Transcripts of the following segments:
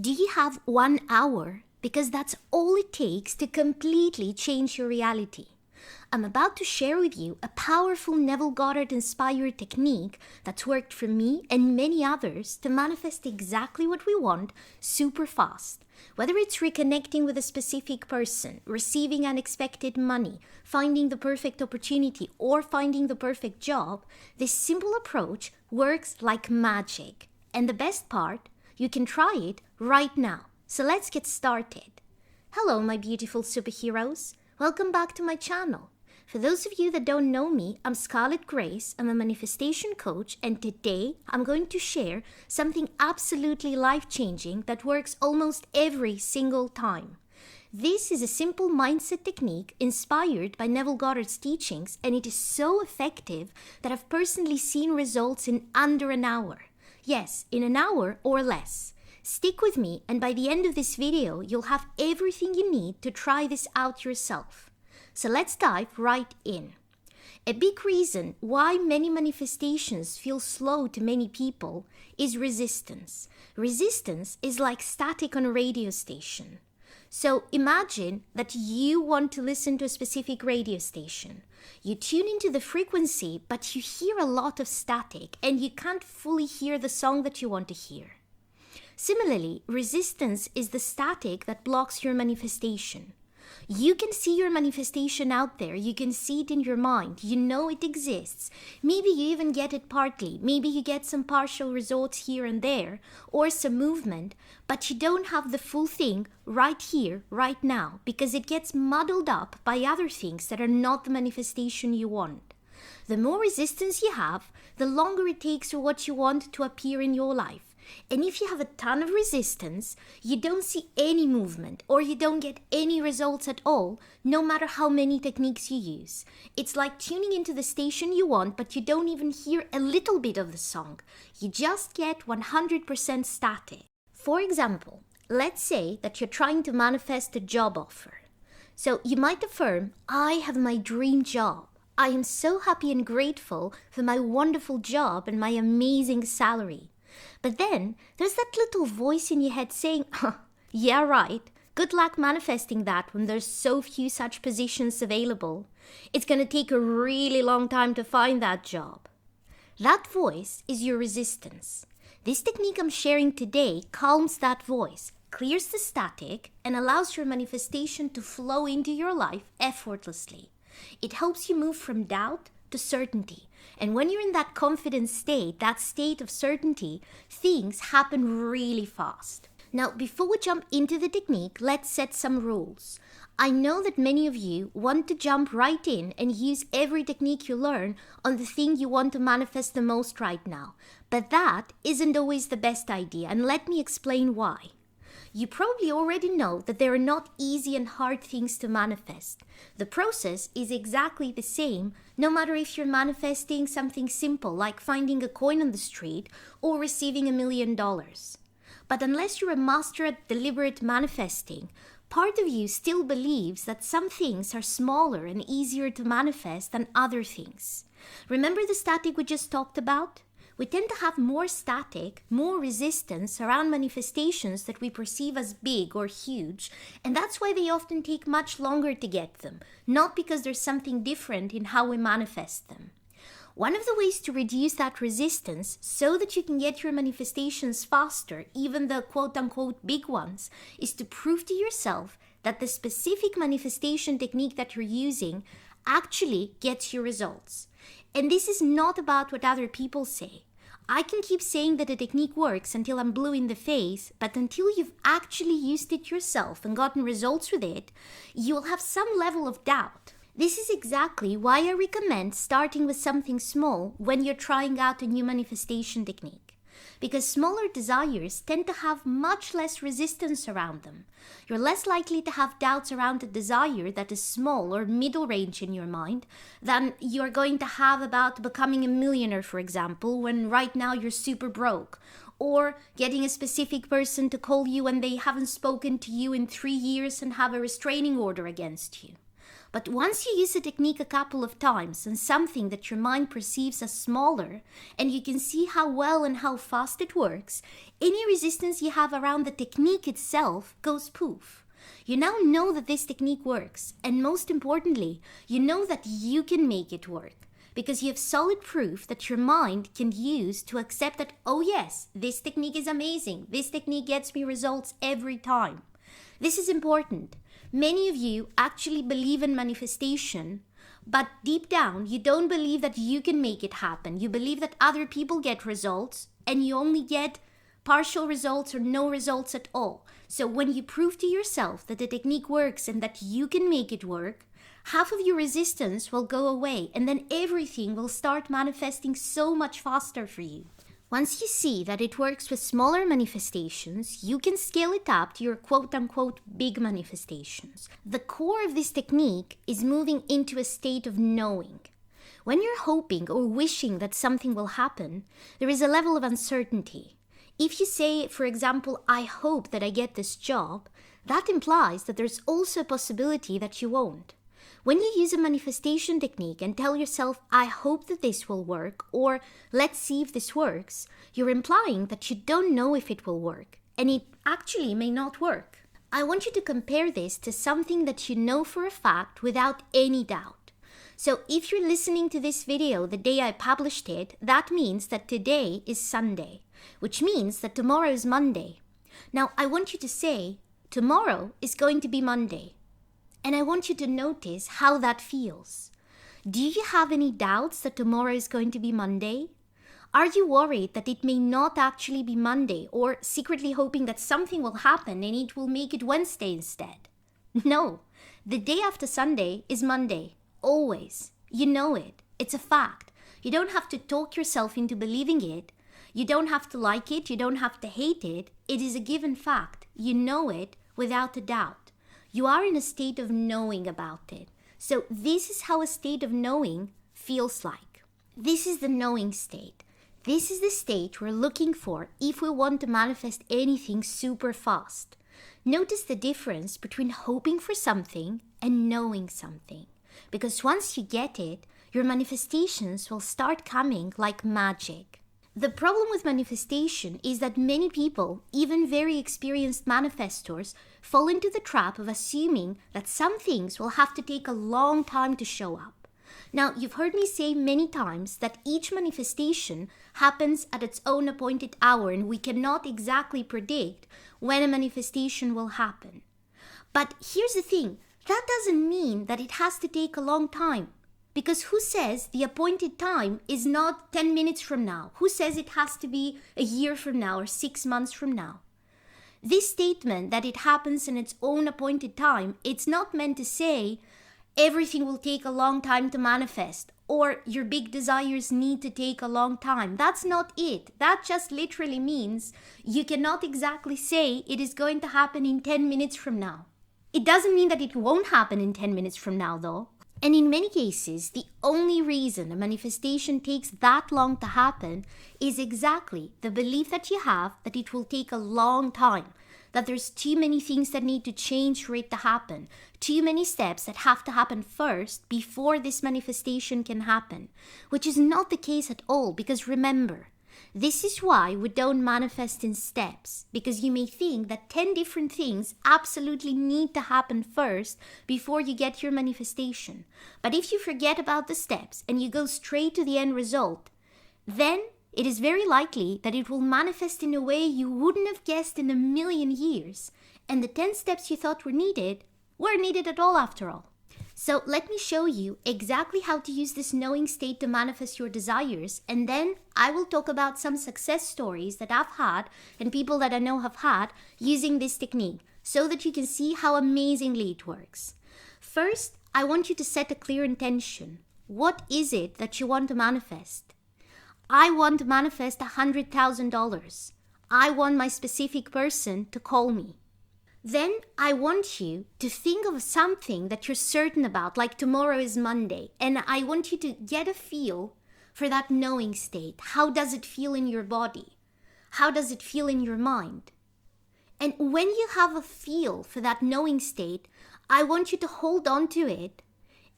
Do you have 1 hour? Because that's all it takes to completely change your reality. I'm about to share with you a powerful Neville Goddard inspired technique that's worked for me and many others to manifest exactly what we want super fast. Whether it's reconnecting with a specific person, receiving unexpected money, finding the perfect opportunity, or finding the perfect job, this simple approach works like magic. And the best part, you can try it right now. So let's get started. Hello, my beautiful superheroes. Welcome back to my channel. For those of you that don't know me, I'm Scarlett Grace. I'm a manifestation coach, and today I'm going to share something absolutely life-changing that works almost every single time. This is a simple mindset technique inspired by Neville Goddard's teachings, and it is so effective that I've personally seen results in under an hour. Yes, in an hour or less. Stick with me, and by the end of this video, you'll have everything you need to try this out yourself. So let's dive right in. A big reason why many manifestations feel slow to many people is resistance. Resistance is like static on a radio station. So imagine that you want to listen to a specific radio station. You tune into the frequency, but you hear a lot of static and you can't fully hear the song that you want to hear. Similarly, resistance is the static that blocks your manifestation. You can see your manifestation out there, you can see it in your mind, you know it exists. Maybe you even get it partly, maybe you get some partial results here and there, or some movement, but you don't have the full thing right here, right now, because it gets muddled up by other things that are not the manifestation you want. The more resistance you have, the longer it takes for what you want to appear in your life. And if you have a ton of resistance, you don't see any movement or you don't get any results at all, no matter how many techniques you use. It's like tuning into the station you want, but you don't even hear a little bit of the song. You just get 100% static. For example, let's say that you're trying to manifest a job offer. So you might affirm, I have my dream job. I am so happy and grateful for my wonderful job and my amazing salary. But then there's that little voice in your head saying, yeah, right, good luck manifesting that when there's so few such positions available. It's going to take a really long time to find that job. That voice is your resistance. This technique I'm sharing today calms that voice, clears the static, and allows your manifestation to flow into your life effortlessly. It helps you move from doubt to certainty. And when you're in that confident state, that state of certainty, things happen really fast. Now, before we jump into the technique, let's set some rules. I know that many of you want to jump right in and use every technique you learn on the thing you want to manifest the most right now. But that isn't always the best idea, and let me explain why. You probably already know that there are not easy and hard things to manifest. The process is exactly the same, no matter if you're manifesting something simple like finding a coin on the street or receiving $1 million. But unless you're a master at deliberate manifesting, part of you still believes that some things are smaller and easier to manifest than other things. Remember the static we just talked about? We tend to have more static, more resistance around manifestations that we perceive as big or huge, and that's why they often take much longer to get them, not because there's something different in how we manifest them. One of the ways to reduce that resistance so that you can get your manifestations faster, even the quote-unquote big ones, is to prove to yourself that the specific manifestation technique that you're using actually gets you results. And this is not about what other people say. I can keep saying that a technique works until I'm blue in the face, but until you've actually used it yourself and gotten results with it, you'll have some level of doubt. This is exactly why I recommend starting with something small when you're trying out a new manifestation technique. Because smaller desires tend to have much less resistance around them. You're less likely to have doubts around a desire that is small or middle range in your mind than you're going to have about becoming a millionaire, for example, when right now you're super broke, or getting a specific person to call you when they haven't spoken to you in 3 years and have a restraining order against you. But once you use the technique a couple of times on something that your mind perceives as smaller, and you can see how well and how fast it works, any resistance you have around the technique itself goes poof. You now know that this technique works, and most importantly, you know that you can make it work, because you have solid proof that your mind can use to accept that, oh yes, this technique is amazing, this technique gets me results every time. This is important. Many of you actually believe in manifestation, but deep down, you don't believe that you can make it happen. You believe that other people get results, and you only get partial results or no results at all. So when you prove to yourself that the technique works and that you can make it work, half of your resistance will go away, and then everything will start manifesting so much faster for you. Once you see that it works with smaller manifestations, you can scale it up to your quote-unquote big manifestations. The core of this technique is moving into a state of knowing. When you're hoping or wishing that something will happen, there is a level of uncertainty. If you say, for example, I hope that I get this job, that implies that there's also a possibility that you won't. When you use a manifestation technique and tell yourself, I hope that this will work, or let's see if this works, you're implying that you don't know if it will work, and it actually may not work. I want you to compare this to something that you know for a fact without any doubt. So if you're listening to this video the day I published it, that means that today is Sunday, which means that tomorrow is Monday. Now I want you to say, tomorrow is going to be Monday. And I want you to notice how that feels. Do you have any doubts that tomorrow is going to be Monday? Are you worried that it may not actually be Monday, or secretly hoping that something will happen and it will make it Wednesday instead? No, the day after Sunday is Monday, always. You know it. It's a fact. You don't have to talk yourself into believing it. You don't have to like it. You don't have to hate it. It is a given fact. You know it without a doubt. You are in a state of knowing about it. So this is how a state of knowing feels like. This is the knowing state. This is the state we're looking for if we want to manifest anything super fast. Notice the difference between hoping for something and knowing something. Because once you get it, your manifestations will start coming like magic. The problem with manifestation is that many people, even very experienced manifestors, fall into the trap of assuming that some things will have to take a long time to show up. Now, you've heard me say many times that each manifestation happens at its own appointed hour, and we cannot exactly predict when a manifestation will happen. But here's the thing, that doesn't mean that it has to take a long time. Because who says the appointed time is not 10 minutes from now? Who says it has to be a year from now or 6 months from now? This statement that it happens in its own appointed time, it's not meant to say everything will take a long time to manifest or your big desires need to take a long time. That's not it. That just literally means you cannot exactly say it is going to happen in 10 minutes from now. It doesn't mean that it won't happen in 10 minutes from now though. And in many cases, the only reason a manifestation takes that long to happen is exactly the belief that you have that it will take a long time, that there's too many things that need to change for it to happen, too many steps that have to happen first before this manifestation can happen, which is not the case at all, because remember, this is why we don't manifest in steps, because you may think that 10 different things absolutely need to happen first before you get your manifestation. But if you forget about the steps and you go straight to the end result, then it is very likely that it will manifest in a way you wouldn't have guessed in a million years, and the 10 steps you thought were needed weren't needed at all after all. So let me show you exactly how to use this knowing state to manifest your desires, and then I will talk about some success stories that I've had and people that I know have had using this technique so that you can see how amazingly it works. First, I want you to set a clear intention. What is it that you want to manifest? I want to manifest $100,000. I want my specific person to call me. Then I want you to think of something that you're certain about, like tomorrow is Monday, and I want you to get a feel for that knowing state. How does it feel in your body? How does it feel in your mind? And when you have a feel for that knowing state, I want you to hold on to it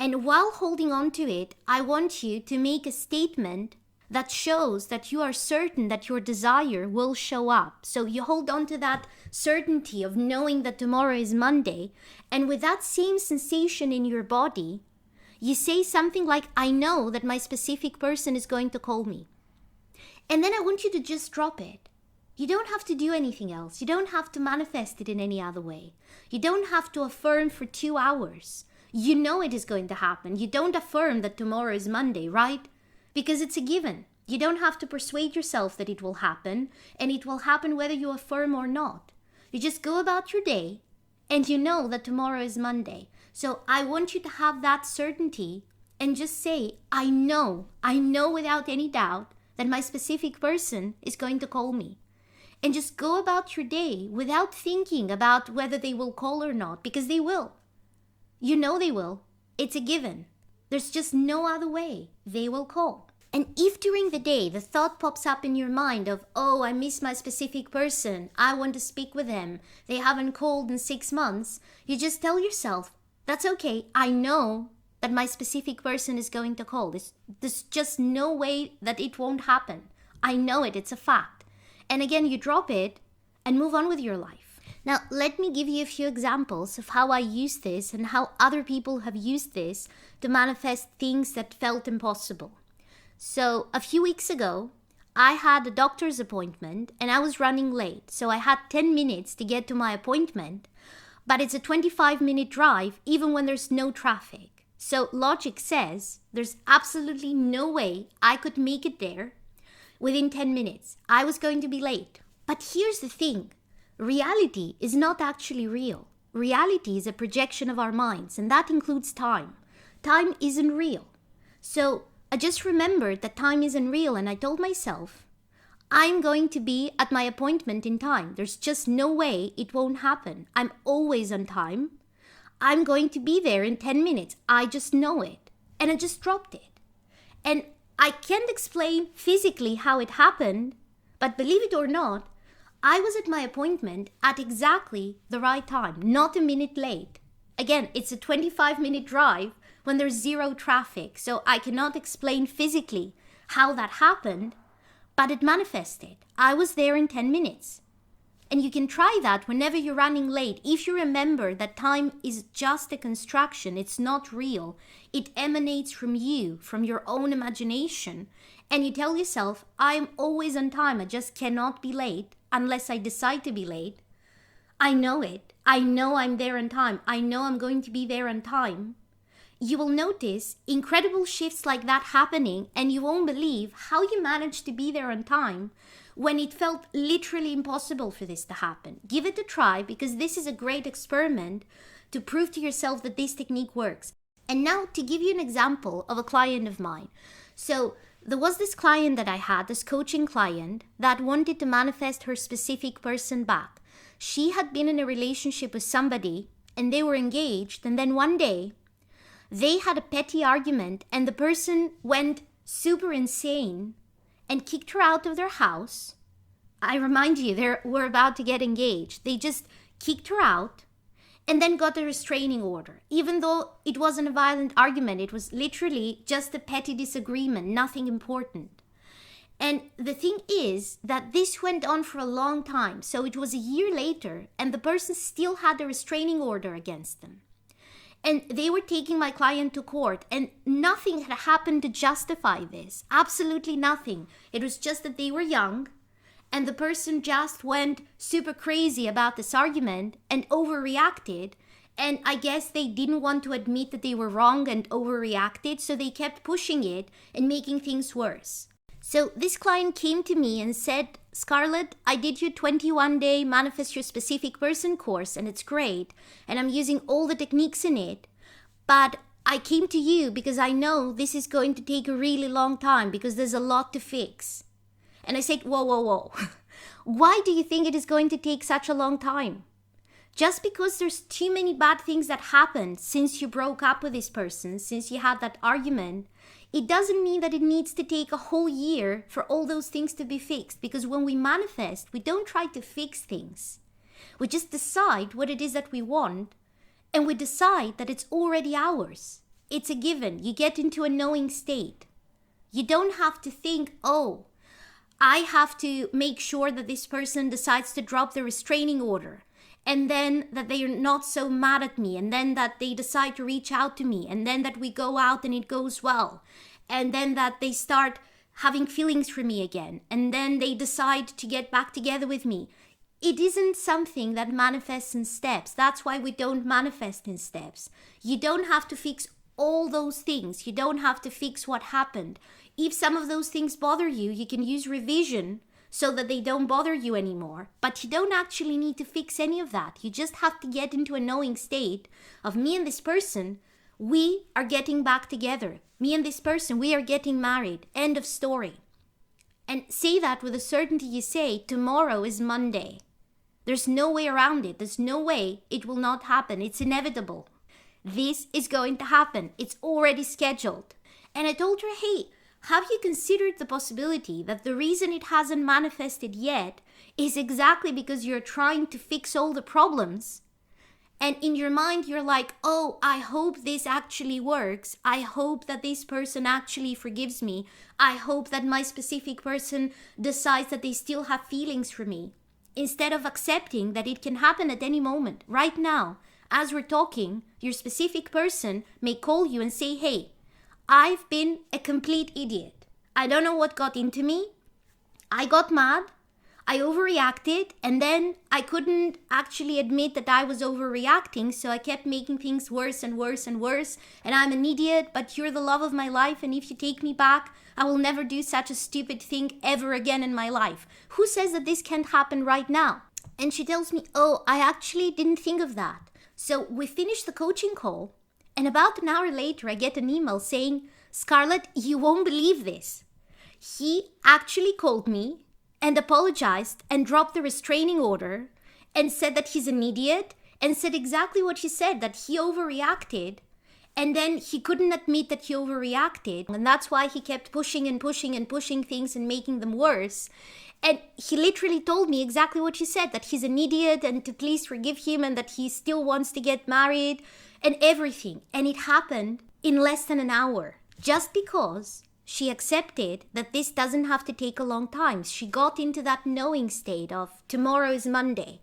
And while holding on to it, I want you to make a statement that shows that you are certain that your desire will show up. So you hold on to that certainty of knowing that tomorrow is Monday, and with that same sensation in your body, you say something like, I know that my specific person is going to call me. And then I want you to just drop it. You don't have to do anything else. You don't have to manifest it in any other way. You don't have to affirm for 2 hours. You know it is going to happen. You don't affirm that tomorrow is Monday, right? Because it's a given. You don't have to persuade yourself that it will happen, and it will happen whether you affirm or not. You just go about your day, and you know that tomorrow is Monday. So I want you to have that certainty and just say, I know without any doubt that my specific person is going to call me. And just go about your day without thinking about whether they will call or not, because they will. You know they will. It's a given. There's just no other way. They will call. And if during the day the thought pops up in your mind of, oh, I miss my specific person, I want to speak with them, they haven't called in 6 months, you just tell yourself, that's okay, I know that my specific person is going to call. There's just no way that it won't happen. I know it, it's a fact. And again, you drop it and move on with your life. Now, let me give you a few examples of how I use this and how other people have used this to manifest things that felt impossible. So a few weeks ago, I had a doctor's appointment and I was running late. So I had 10 minutes to get to my appointment, but it's a 25-minute drive even when there's no traffic. So logic says there's absolutely no way I could make it there within 10 minutes. I was going to be late. But here's the thing. Reality is not actually real. Reality is a projection of our minds, and that includes time. Time isn't real. So I just remembered that time isn't real, and I told myself, I'm going to be at my appointment in time. There's just no way it won't happen. I'm always on time. I'm going to be there in 10 minutes. I just know it. And I just dropped it. And I can't explain physically how it happened, but believe it or not, I was at my appointment at exactly the right time, not a minute late. Again, it's a 25-minute drive when there's zero traffic, so I cannot explain physically how that happened, but it manifested. I was there in 10 minutes. And you can try that whenever you're running late. If you remember that time is just a construction, it's not real. It emanates from you, from your own imagination. And you tell yourself, I'm always on time. I just cannot be late unless I decide to be late. I know it. I know I'm there on time. I know I'm going to be there on time. You will notice incredible shifts like that happening, and you won't believe how you managed to be there on time when it felt literally impossible for this to happen. Give it a try, because this is a great experiment to prove to yourself that this technique works. And now to give you an example of a client of mine. So there was this client that I had, this coaching client, that wanted to manifest her specific person back. She had been in a relationship with somebody and they were engaged, and then one day they had a petty argument and the person went super insane and kicked her out of their house. I remind you, they were about to get engaged. They just kicked her out and then got a restraining order. Even though it wasn't a violent argument, it was literally just a petty disagreement, nothing important. And the thing is that this went on for a long time. So it was a year later and the person still had a restraining order against them. And they were taking my client to court, and nothing had happened to justify this. Absolutely nothing. It was just that they were young, and the person just went super crazy about this argument and overreacted. And I guess they didn't want to admit that they were wrong and overreacted, so they kept pushing it and making things worse. So this client came to me and said, Scarlett, I did your 21-day Manifest Your Specific Person course, and it's great, and I'm using all the techniques in it, but I came to you because I know this is going to take a really long time because there's a lot to fix. And I said, whoa. Why do you think it is going to take such a long time? Just because there's too many bad things that happened since you broke up with this person, since you had that argument, it doesn't mean that it needs to take a whole year for all those things to be fixed. Because when we manifest, we don't try to fix things. We just decide what it is that we want, and we decide that it's already ours. It's a given. You get into a knowing state. You don't have to think, oh, I have to make sure that this person decides to drop the restraining order, and then that they are not so mad at me, and then that they decide to reach out to me, and then that we go out and it goes well, and then that they start having feelings for me again, and then they decide to get back together with me. It isn't something that manifests in steps. That's why we don't manifest in steps. You don't have to fix all those things. You don't have to fix what happened. If some of those things bother you, you can use revision so that they don't bother you anymore. But you don't actually need to fix any of that. You just have to get into a knowing state of me and this person, we are getting back together. Me and this person, we are getting married. End of story. And say that with a certainty. You say, tomorrow is Monday. There's no way around it. There's no way it will not happen. It's inevitable. This is going to happen. It's already scheduled. And I told her, hey, have you considered the possibility that the reason it hasn't manifested yet is exactly because you're trying to fix all the problems? And in your mind, you're like, oh, I hope this actually works. I hope that this person actually forgives me. I hope that my specific person decides that they still have feelings for me. Instead of accepting that it can happen at any moment, right now, as we're talking, your specific person may call you and say, hey, I've been a complete idiot. I don't know what got into me. I got mad. I overreacted, and then I couldn't actually admit that I was overreacting, so I kept making things worse and worse and worse, and I'm an idiot, but you're the love of my life, and if you take me back, I will never do such a stupid thing ever again in my life. Who says that this can't happen right now? And she tells me, oh, I actually didn't think of that. So we finished the coaching call, and about an hour later, I get an email saying, Scarlett, you won't believe this. He actually called me and apologized and dropped the restraining order and said that he's an idiot and said exactly what she said, that he overreacted, and then he couldn't admit that he overreacted, and that's why he kept pushing and pushing and pushing things and making them worse. And he literally told me exactly what she said, that he's an idiot and to please forgive him and that he still wants to get married and everything. And it happened in less than an hour, just because she accepted that this doesn't have to take a long time. She got into that knowing state of tomorrow is Monday.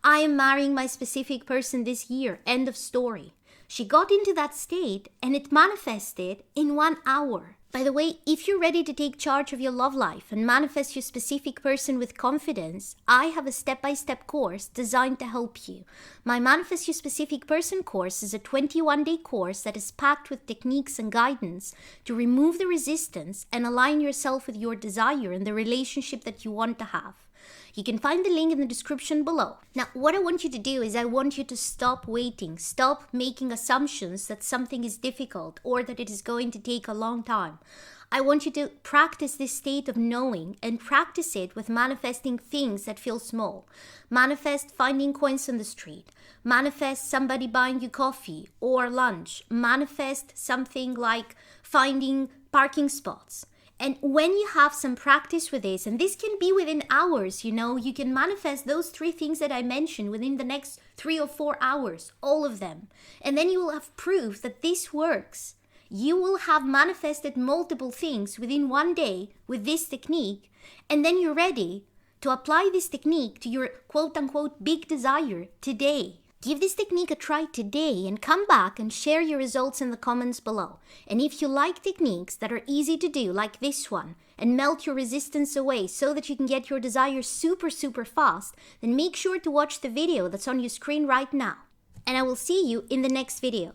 I am marrying my specific person this year. End of story. She got into that state and it manifested in 1 hour. By the way, if you're ready to take charge of your love life and manifest your specific person with confidence, I have a step-by-step course designed to help you. My Manifest Your Specific Person course is a 21-day course that is packed with techniques and guidance to remove the resistance and align yourself with your desire and the relationship that you want to have. You can find the link in the description below. Now, what I want you to do is I want you to stop waiting. Stop making assumptions that something is difficult or that it is going to take a long time. I want you to practice this state of knowing and practice it with manifesting things that feel small. Manifest finding coins on the street. Manifest somebody buying you coffee or lunch. Manifest something like finding parking spots. And when you have some practice with this, and this can be within hours, you can manifest those 3 things that I mentioned within the next 3 or 4 hours, all of them. And then you will have proof that this works. You will have manifested multiple things within 1 day with this technique, and then you're ready to apply this technique to your quote-unquote big desire today. Give this technique a try today and come back and share your results in the comments below. And if you like techniques that are easy to do like this one and melt your resistance away so that you can get your desire super fast, then make sure to watch the video that's on your screen right now. And I will see you in the next video.